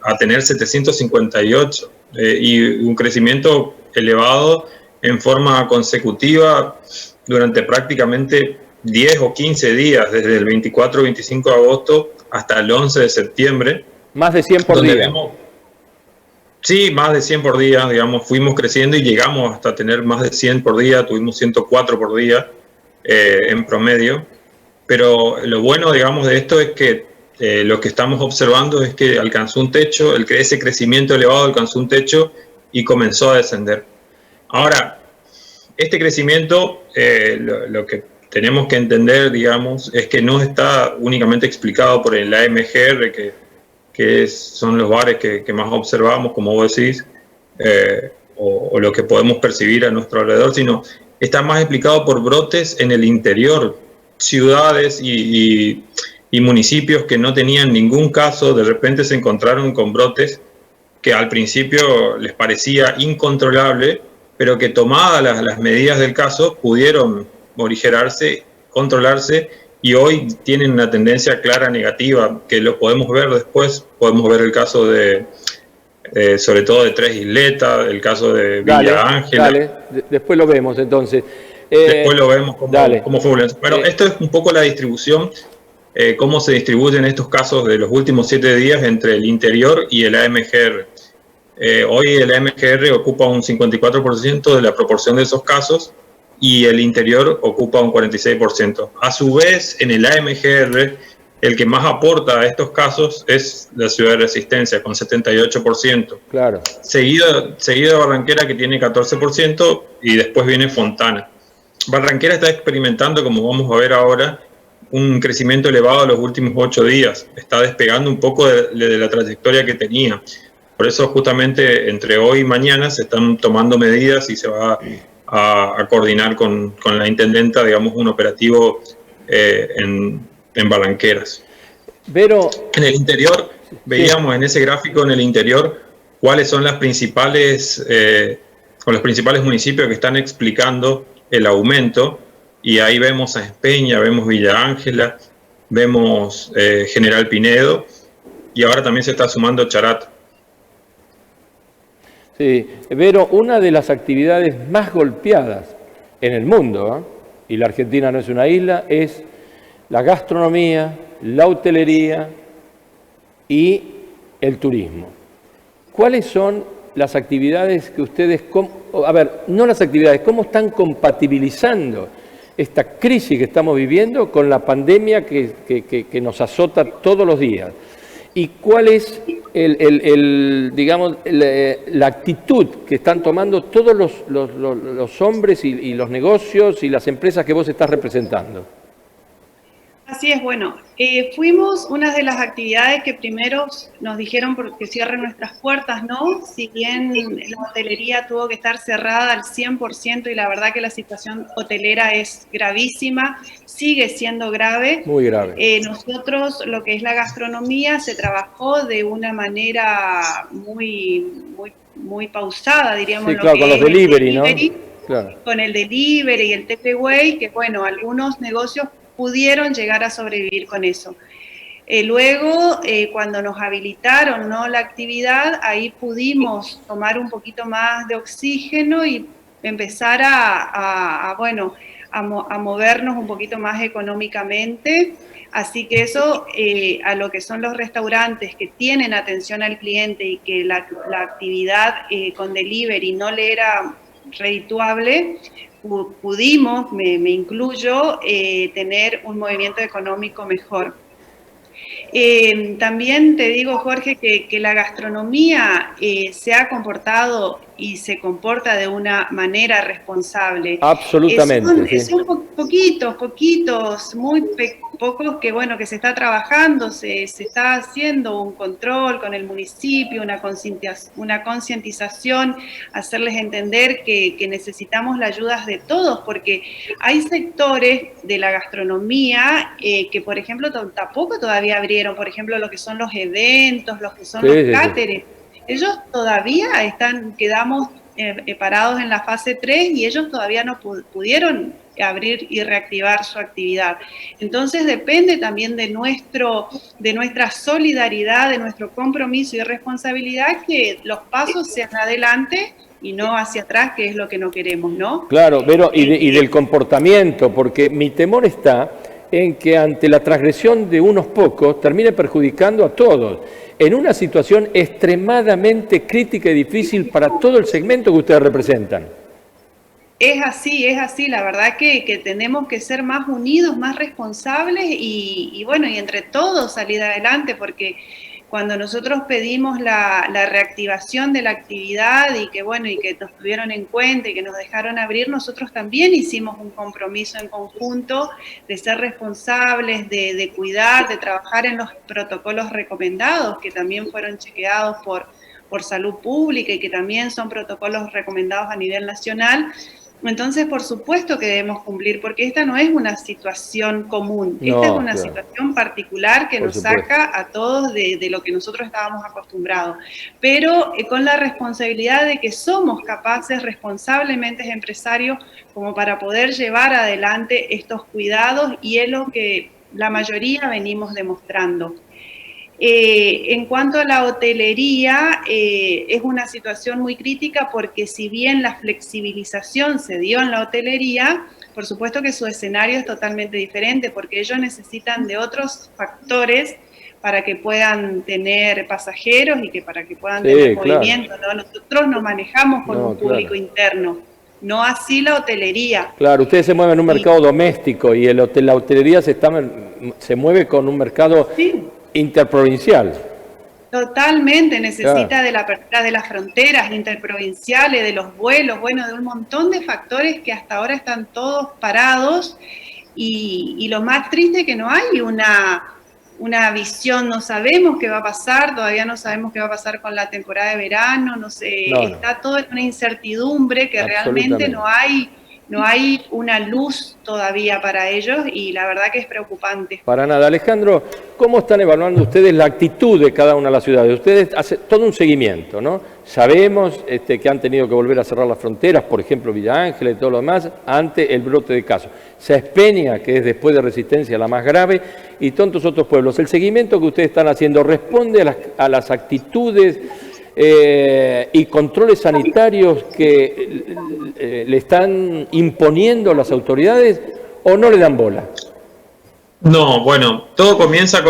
a tener 758 y un crecimiento elevado en forma consecutiva durante prácticamente 10 o 15 días, desde el 24 o 25 de agosto hasta el 11 de septiembre. Más de 100 por día. Sí, más de 100 por día, digamos, fuimos creciendo y llegamos hasta tener más de 100 por día, tuvimos 104 por día en promedio. Pero lo bueno, digamos, de esto es que lo que estamos observando es que alcanzó un techo, ese crecimiento elevado alcanzó un techo y comenzó a descender. Ahora, este crecimiento, lo que tenemos que entender, digamos, es que no está únicamente explicado por el AMGR, que son los bares que más observamos, como vos decís, o lo que podemos percibir a nuestro alrededor, sino está más explicado por brotes en el interior, ciudades y municipios que no tenían ningún caso, de repente se encontraron con brotes que al principio les parecía incontrolable, pero que tomadas las medidas del caso pudieron morigerarse, controlarse y hoy tienen una tendencia clara negativa, que lo podemos ver después. Podemos ver el caso sobre todo de Tres Isletas, el caso de Villa Ángela. Dale, después lo vemos entonces. Después lo vemos cómo fue. Bueno, esto es un poco la distribución, cómo se distribuyen estos casos de los últimos 7 días entre el interior y el AMGR. Hoy el AMGR ocupa un 54% de la proporción de esos casos y el interior ocupa un 46%. A su vez, en el AMGR, el que más aporta a estos casos es la ciudad de Resistencia, con 78%. Claro. Seguido de Barranquera, que tiene 14%, y después viene Fontana. Barranquera está experimentando, como vamos a ver ahora, un crecimiento elevado en los últimos 8 días. Está despegando un poco de la trayectoria que tenía. Por eso justamente entre hoy y mañana se están tomando medidas y se va a coordinar con la intendenta, digamos, un operativo en Barranqueras. Vero, en el interior, veíamos en ese gráfico en el interior cuáles son las principales, con los principales municipios que están explicando el aumento, y ahí vemos a Espeña, vemos Villa Ángela, vemos General Pinedo, y ahora también se está sumando Charato. Sí, Vero, una de las actividades más golpeadas en el mundo, y la Argentina no es una isla, es la gastronomía, la hotelería y el turismo. ¿Cuáles son las actividades que ustedes, no las actividades, cómo están compatibilizando esta crisis que estamos viviendo con la pandemia que nos azota todos los días? ¿Y cuál es la actitud que están tomando todos los hombres y los negocios y las empresas que vos estás representando? Así es, bueno, fuimos una de las actividades que primero nos dijeron que cierren nuestras puertas, ¿no? Si bien la hotelería tuvo que estar cerrada al 100% y la verdad que la situación hotelera es gravísima, sigue siendo grave. Muy grave. Nosotros, lo que es la gastronomía, se trabajó de una manera muy pausada, diríamos. Sí, claro, con los delivery, ¿no? Claro. Con el delivery y el takeaway, que bueno, algunos negocios pudieron llegar a sobrevivir con eso. Luego, cuando nos habilitaron, ¿no?, la actividad, ahí pudimos tomar un poquito más de oxígeno y empezar a movernos un poquito más económicamente. Así que eso, a lo que son los restaurantes que tienen atención al cliente y que la actividad con delivery no le era redituable, pudimos, me incluyo, tener un movimiento económico mejor. También te digo, Jorge, que la gastronomía se ha comportado y se comporta de una manera responsable. Absolutamente. Son poquitos, muy pocos que, bueno, que se está trabajando, se está haciendo un control con el municipio, una concientización, hacerles entender que necesitamos la ayuda de todos, porque hay sectores de la gastronomía que, por ejemplo, tampoco todavía abrieron, por ejemplo, lo que son los eventos, los que son los cáteres. Ellos todavía quedamos parados en la fase 3 y ellos todavía no pudieron abrir y reactivar su actividad. Entonces depende también de nuestra solidaridad, de nuestro compromiso y responsabilidad, que los pasos sean adelante y no hacia atrás, que es lo que no queremos, ¿no? Claro, pero y del comportamiento, porque mi temor está en que ante la transgresión de unos pocos termine perjudicando a todos, en una situación extremadamente crítica y difícil para todo el segmento que ustedes representan. Es así, la verdad que tenemos que ser más unidos, más responsables y bueno, y entre todos salir adelante, porque cuando nosotros pedimos la reactivación de la actividad y que bueno, y que nos tuvieron en cuenta y que nos dejaron abrir, nosotros también hicimos un compromiso en conjunto de ser responsables, de cuidar, de trabajar en los protocolos recomendados, que también fueron chequeados por Salud Pública y que también son protocolos recomendados a nivel nacional. Entonces, por supuesto que debemos cumplir, porque esta no es una situación común, esta es una situación particular que nos saca a todos de lo que nosotros estábamos acostumbrados, pero con la responsabilidad de que somos capaces responsablemente empresarios como para poder llevar adelante estos cuidados, y es lo que la mayoría venimos demostrando. En cuanto a la hotelería, es una situación muy crítica, porque si bien la flexibilización se dio en la hotelería, por supuesto que su escenario es totalmente diferente, porque ellos necesitan de otros factores para que puedan tener pasajeros y para que puedan tener movimiento, ¿no? Nosotros nos manejamos con un público interno, no así la hotelería. Claro, ustedes se mueven en un mercado doméstico y la hotelería se mueve con un mercado interprovincial. Totalmente, necesita de la apertura de las fronteras interprovinciales, de los vuelos, bueno, de un montón de factores que hasta ahora están todos parados y lo más triste es que no hay una visión, no sabemos qué va a pasar, todavía no sabemos qué va a pasar con la temporada de verano, no sé, está todo en una incertidumbre que realmente no hay una luz todavía para ellos y la verdad que es preocupante. Para nada. Alejandro, ¿cómo están evaluando ustedes la actitud de cada una de las ciudades? Ustedes hacen todo un seguimiento, ¿no? Sabemos que han tenido que volver a cerrar las fronteras, por ejemplo Villa Ángela y todo lo demás, ante el brote de casos. Sáenz Peña, que es después de Resistencia la más grave, y tantos otros pueblos. ¿El seguimiento que ustedes están haciendo responde a las actitudes y controles sanitarios que le están imponiendo las autoridades o no le dan bola? No, bueno, todo comienza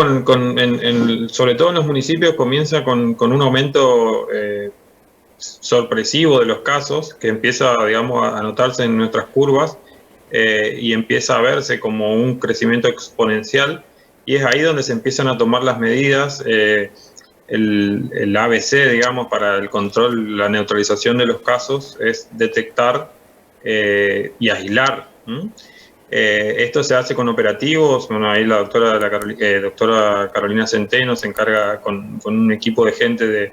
sobre todo en los municipios, comienza con un aumento sorpresivo de los casos que empieza, digamos, a notarse en nuestras curvas y empieza a verse como un crecimiento exponencial y es ahí donde se empiezan a tomar las medidas. El ABC, digamos, para el control, la neutralización de los casos es detectar y aislar. Esto se hace con operativos. Bueno, ahí la doctora Carolina Centeno se encarga con un equipo de gente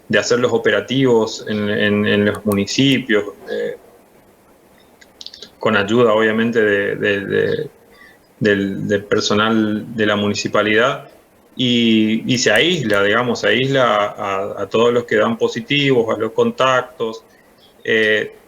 de hacer los operativos en los municipios, con ayuda obviamente del personal de la municipalidad. Y se aísla, digamos, a todos los que dan positivos, a los contactos.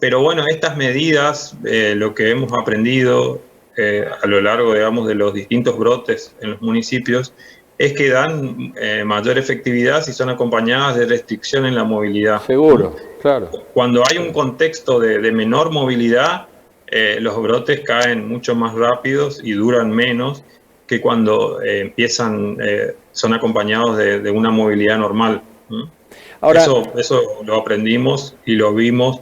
Pero bueno, estas medidas, lo que hemos aprendido a lo largo, digamos, de los distintos brotes en los municipios, es que dan mayor efectividad si son acompañadas de restricción en la movilidad. Seguro, claro. Cuando hay un contexto de menor movilidad, los brotes caen mucho más rápidos y duran menos que cuando son acompañados de una movilidad normal. Ahora, eso lo aprendimos y lo vimos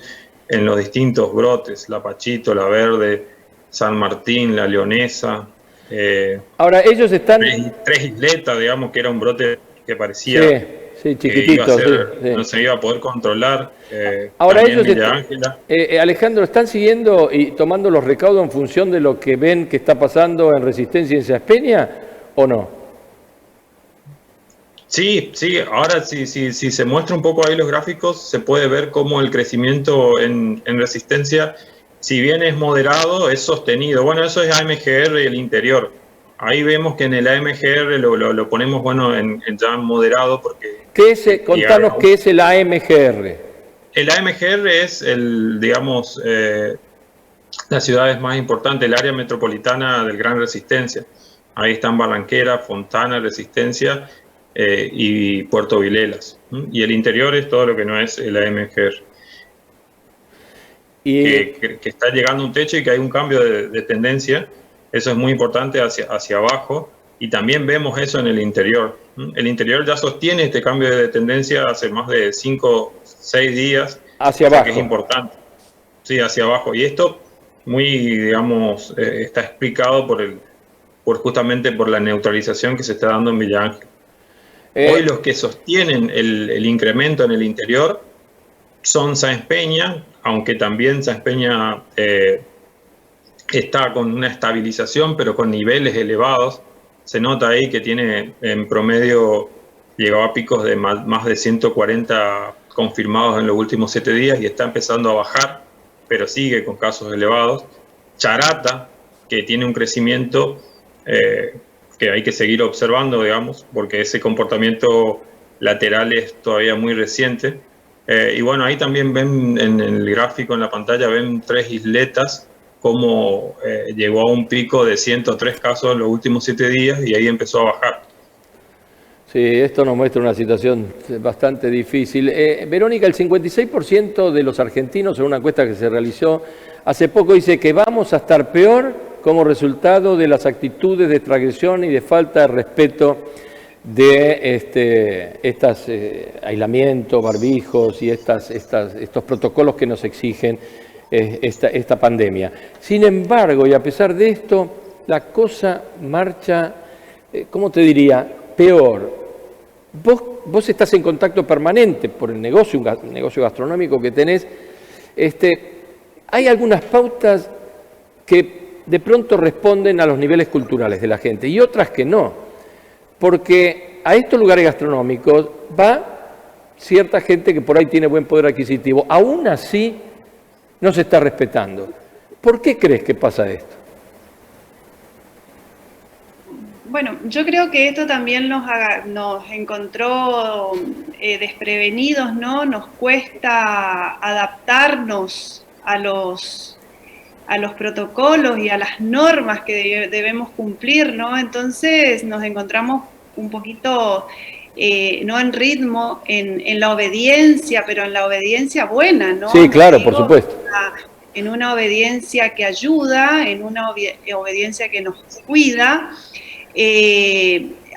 en los distintos brotes, La Pachito, La Verde, San Martín, La Leonesa. Ahora ellos están... Tres Isletas, digamos, que era un brote que parecía chiquitito, no se iba a poder controlar. Ahora ellos Alejandro, ¿están siguiendo y tomando los recaudos en función de lo que ven que está pasando en Resistencia y en Sáenz Peña o no? Sí, ahora si se muestra un poco ahí los gráficos, se puede ver cómo el crecimiento en Resistencia, si bien es moderado, es sostenido. Bueno, eso es AMGR y el interior. Ahí vemos que en el AMGR lo ponemos, bueno, en ya moderado porque... Contanos qué es el AMGR. El AMGR es digamos, las ciudades más importantes, el área metropolitana del Gran Resistencia. Ahí están Barranquera, Fontana, Resistencia y Puerto Vilelas. Y el interior es todo lo que no es el AMGR. Que está llegando a un techo y que hay un cambio de tendencia. Eso es muy importante hacia abajo. Y también vemos eso en el interior. El interior ya sostiene este cambio de tendencia hace más de 5 o 6 días. Hacia abajo. Que es importante. Sí, hacia abajo. Y esto digamos, está explicado justamente por la neutralización que se está dando en Villa Ángela. Hoy los que sostienen el incremento en el interior son Sáenz Peña, aunque también Sáenz Peña está con una estabilización, pero con niveles elevados. Se nota ahí que tiene en promedio, llegó a picos de más de 140 confirmados en los últimos 7 días y está empezando a bajar, pero sigue con casos elevados. Charata, que tiene un crecimiento que hay que seguir observando, digamos, porque ese comportamiento lateral es todavía muy reciente. Y bueno, ahí también ven en el gráfico en la pantalla, ven 3 isletas, como llegó a un pico de 103 casos en los últimos 7 días y ahí empezó a bajar. Sí, esto nos muestra una situación bastante difícil. Verónica, el 56% de los argentinos, en una encuesta que se realizó hace poco, dice que vamos a estar peor como resultado de las actitudes de transgresión y de falta de respeto de aislamientos, barbijos y estos protocolos que nos exigen esta pandemia. Sin embargo, y a pesar de esto, la cosa marcha, ¿cómo te diría?, peor. Vos estás en contacto permanente por el negocio, un negocio gastronómico que tenés. Hay algunas pautas que de pronto responden a los niveles culturales de la gente y otras que no, porque a estos lugares gastronómicos va cierta gente que por ahí tiene buen poder adquisitivo. Aún así no se está respetando. ¿Por qué crees que pasa esto? Bueno, yo creo que esto también nos encontró desprevenidos, ¿no? Nos cuesta adaptarnos a los protocolos y a las normas que debemos cumplir, ¿no? Entonces nos encontramos un poquito, no en ritmo, en la obediencia, pero en la obediencia buena, ¿no? Sí, claro, por supuesto. En una obediencia que ayuda, en una obediencia que nos cuida.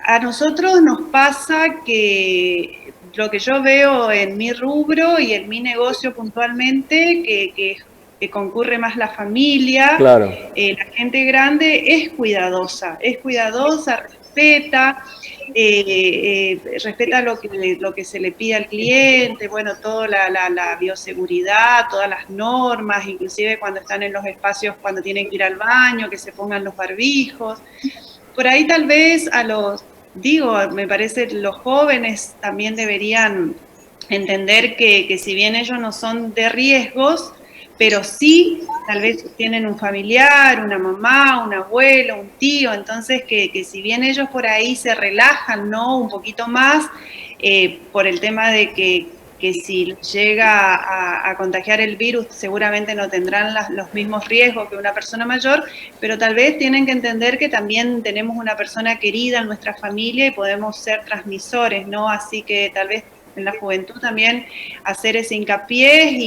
A nosotros nos pasa que lo que yo veo en mi rubro y en mi negocio puntualmente, que concurre más la familia, claro. La gente grande es cuidadosa, respeta, respeta lo que se le pide al cliente, bueno, toda la bioseguridad, todas las normas, inclusive cuando están en los espacios, cuando tienen que ir al baño, que se pongan los barbijos. Por ahí tal vez me parece los jóvenes también deberían entender que si bien ellos no son de riesgos, pero sí tal vez tienen un familiar, una mamá, un abuelo, un tío, entonces que si bien ellos por ahí se relajan, ¿no?, un poquito más, por el tema de que si llega a contagiar el virus seguramente no tendrán los mismos riesgos que una persona mayor, pero tal vez tienen que entender que también tenemos una persona querida en nuestra familia y podemos ser transmisores, ¿no? Así que tal vez en la juventud también hacer ese hincapié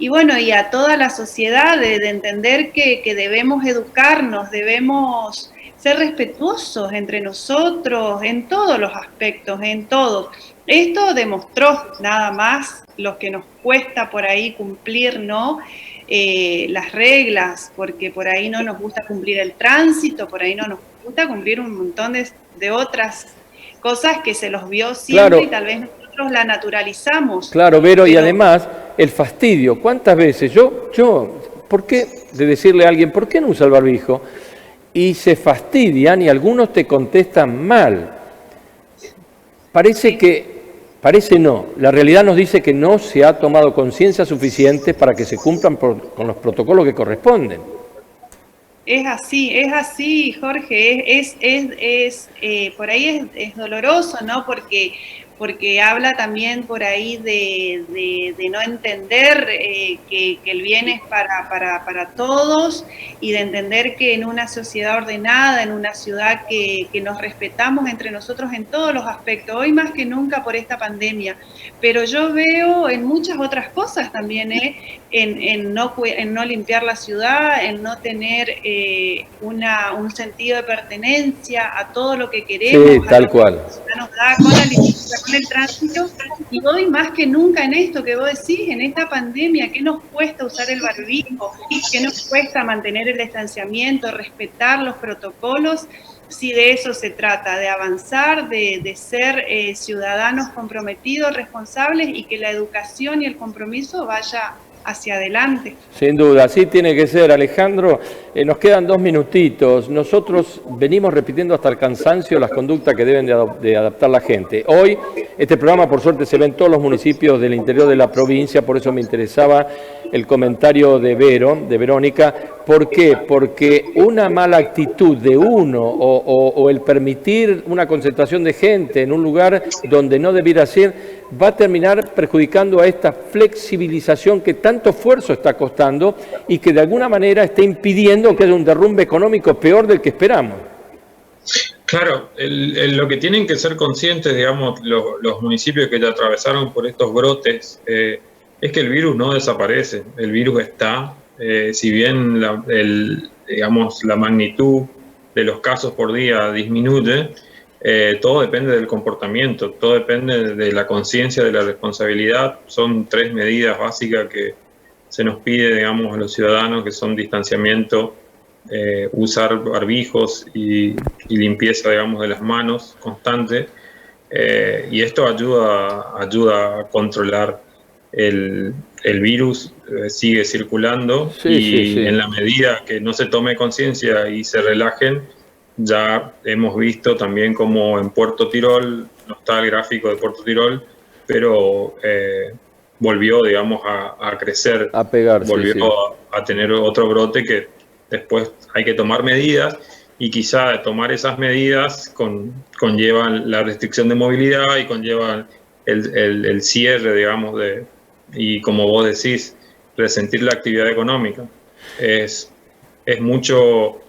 y bueno, y a toda la sociedad de entender que debemos educarnos, debemos ser respetuosos entre nosotros en todos los aspectos, en todo. Esto demostró nada más lo que nos cuesta por ahí cumplir, ¿no? Las reglas, porque por ahí no nos gusta cumplir el tránsito, por ahí no nos gusta cumplir un montón de otras cosas que se los vio siempre, claro. Y tal vez nosotros la naturalizamos. Claro, Vero, y además el fastidio. ¿Cuántas veces por qué de decirle a alguien, ¿por qué no usa el barbijo? Y se fastidian y algunos te contestan mal. Parece no, la realidad nos dice que no se ha tomado conciencia suficiente para que se cumplan con los protocolos que corresponden. Es así, Jorge, por ahí es doloroso, ¿no? Porque habla también por ahí de no entender que el bien es para todos y de entender que en una sociedad ordenada, en una ciudad que nos respetamos entre nosotros en todos los aspectos, hoy más que nunca por esta pandemia, pero yo veo en muchas otras cosas también, en no limpiar la ciudad, en no tener un sentido de pertenencia a todo lo que queremos, sí, tal cual. Nos da con la limpieza, con el tránsito, y hoy más que nunca en esto que vos decís, en esta pandemia, ¿qué nos cuesta usar el barbijo? ¿Qué nos cuesta mantener el distanciamiento, respetar los protocolos? Si de eso se trata, de avanzar, de ser ciudadanos comprometidos, responsables, y que la educación y el compromiso vaya hacia adelante. Sin duda, así tiene que ser, Alejandro. Nos quedan 2 minutitos. Nosotros venimos repitiendo hasta el cansancio las conductas que deben de adaptar la gente. Hoy, este programa, por suerte, se ve en todos los municipios del interior de la provincia, por eso me interesaba el comentario de Verónica. ¿Por qué? Porque una mala actitud de uno o el permitir una concentración de gente en un lugar donde no debiera ser, va a terminar perjudicando a esta flexibilización que tanto esfuerzo está costando y que de alguna manera está impidiendo que haya un derrumbe económico peor del que esperamos. Claro, lo que tienen que ser conscientes, digamos, los municipios que ya atravesaron por estos brotes, es que el virus no desaparece, el virus está, si bien la magnitud de los casos por día disminuye, todo depende del comportamiento, todo depende de la conciencia, de la responsabilidad. Son 3 medidas básicas se nos pide, digamos, a los ciudadanos que son distanciamiento, usar barbijos y limpieza, digamos, de las manos constante. Y esto ayuda a controlar el virus, sigue circulando, sí. En la medida que no se tome conciencia y se relajen, ya hemos visto también como en Puerto Tirol, no está el gráfico de Puerto Tirol, pero volvió, digamos, a crecer, a pegar, volvió sí. a tener otro brote que después hay que tomar medidas, y quizá tomar esas medidas conllevan la restricción de movilidad y conllevan el cierre, digamos, y como vos decís, resentir la actividad económica. Es mucho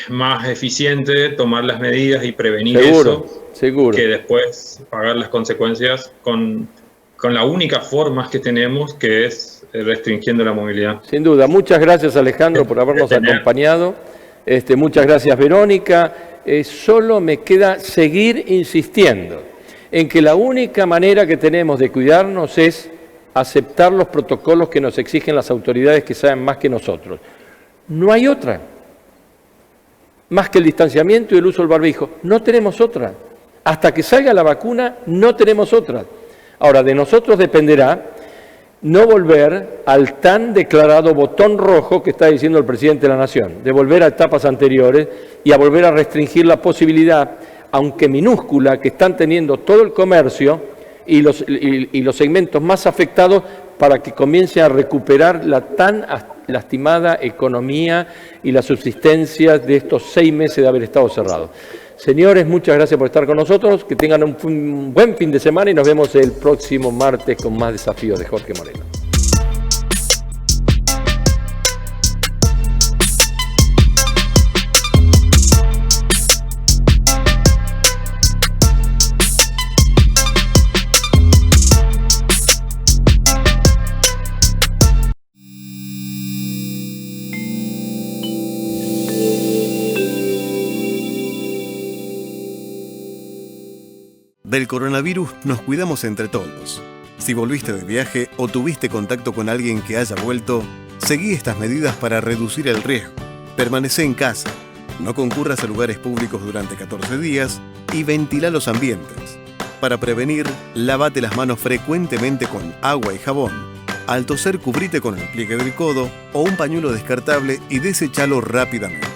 más eficiente tomar las medidas y prevenir seguro. que después pagar las consecuencias con la única forma que tenemos, que es restringiendo la movilidad. Sin duda. Muchas gracias, Alejandro, por habernos acompañado. Muchas gracias, Verónica. Solo me queda seguir insistiendo en que la única manera que tenemos de cuidarnos es aceptar los protocolos que nos exigen las autoridades que saben más que nosotros. No hay otra. Más que el distanciamiento y el uso del barbijo. No tenemos otra. Hasta que salga la vacuna, no tenemos otra. Ahora, de nosotros dependerá no volver al tan declarado botón rojo que está diciendo el presidente de la Nación, de volver a etapas anteriores y a volver a restringir la posibilidad, aunque minúscula, que están teniendo todo el comercio y los segmentos más afectados para que comience a recuperar la tan lastimada economía y la subsistencia de estos 6 meses de haber estado cerrados. Señores, muchas gracias por estar con nosotros, que tengan un buen fin de semana y nos vemos el próximo martes con más desafíos de Jorge Moreno. Del coronavirus nos cuidamos entre todos. Si volviste de viaje o tuviste contacto con alguien que haya vuelto, seguí estas medidas para reducir el riesgo. Permanecé en casa, no concurras a lugares públicos durante 14 días y ventila los ambientes. Para prevenir, lávate las manos frecuentemente con agua y jabón. Al toser, cubrite con el pliegue del codo o un pañuelo descartable y deséchalo rápidamente.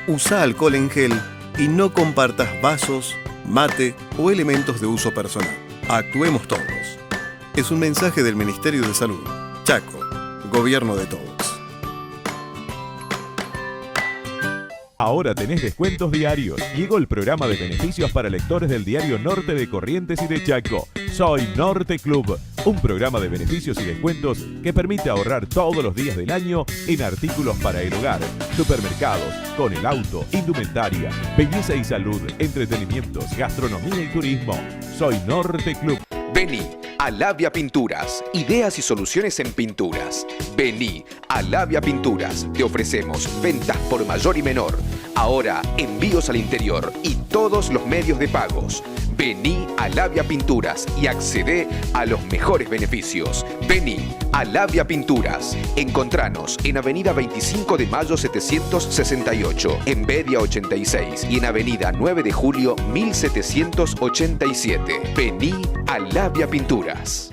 Usa alcohol en gel y no compartas vasos, mate o elementos de uso personal. Actuemos todos. Es un mensaje del Ministerio de Salud. Chaco, Gobierno de todos. Ahora tenés descuentos diarios. Llegó el programa de beneficios para lectores del diario Norte de Corrientes y de Chaco. Soy Norte Club, un programa de beneficios y descuentos que permite ahorrar todos los días del año en artículos para el hogar, supermercados, con el auto, indumentaria, belleza y salud, entretenimientos, gastronomía y turismo. Soy Norte Club. Vení a Labia Pinturas, ideas y soluciones en pinturas. Vení a Labia Pinturas, te ofrecemos ventas por mayor y menor. Ahora envíos al interior y todos los medios de pagos. Vení a Labia Pinturas y accedé a los mejores beneficios. Vení a Labia Pinturas. Encontranos en Avenida 25 de Mayo 768, en Bedia 86 y en Avenida 9 de Julio 1787. Vení a Labia Pinturas.